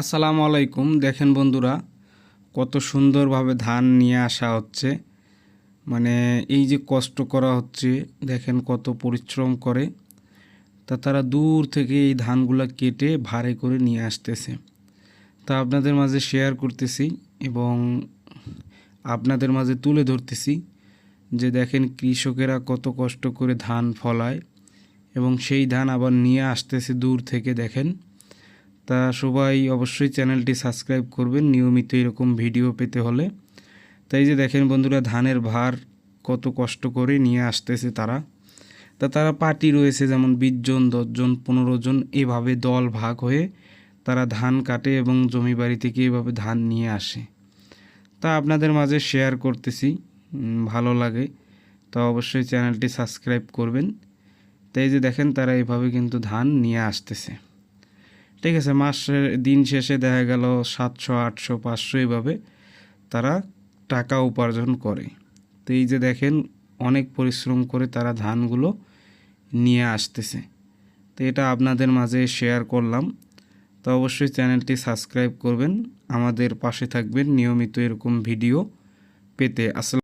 আসসালামু আলাইকুম। দেখেন বন্ধুরা, কত সুন্দরভাবে ধান নিয়ে আসা হচ্ছে। মানে এই যে কষ্ট করা হচ্ছে, দেখেন কত পরিশ্রম করে তারা দূর থেকে এই ধানগুলা কেটে ভারে করে নিয়ে আসতেছে। তা আপনাদের মাঝে শেয়ার করতেছি এবং আপনাদের মাঝে তুলে ধরতেছি যে দেখেন কৃষকেরা কত কষ্ট করে ধান ফলায় এবং সেই ধান আবার নিয়ে আসতেছে দূর থেকে। দেখেন, তা সবাই অবশ্যই চ্যানেলটি সাবস্ক্রাইব করবেন নিয়মিত এরকম ভিডিও পেতে হলে। তাই যে দেখেন বন্ধুরা, ধানের ভার কত কষ্ট করে নিয়ে আসতেছে তারা। তারা পার্টি রয়েছে, যেমন 20 জন, 10 জন, 15 জন, এভাবে দল ভাগ হয়ে তারা ধান কাটে এবং জমি বাড়ি থেকে এভাবে ধান নিয়ে আসে। তা আপনাদের মাঝে শেয়ার করতেছি, ভালো লাগে তা অবশ্যই চ্যানেলটি সাবস্ক্রাইব করবেন। তাই যে দেখেন তারা এভাবে কিন্তু ধান নিয়ে আসতেছে। ঠিক আছে, মাসের দিন শেষে দেখা গেল 700, 800, 500 এভাবে তারা টাকা উপার্জন করে। তো এই যে দেখেন অনেক পরিশ্রম করে তারা ধানগুলো নিয়ে আসতেছে। তো এটা আপনাদের মাঝে শেয়ার করলাম। তো অবশ্যই চ্যানেলটি সাবস্ক্রাইব করবেন, আমাদের পাশে থাকবেন নিয়মিত এরকম ভিডিও পেতে। আসলে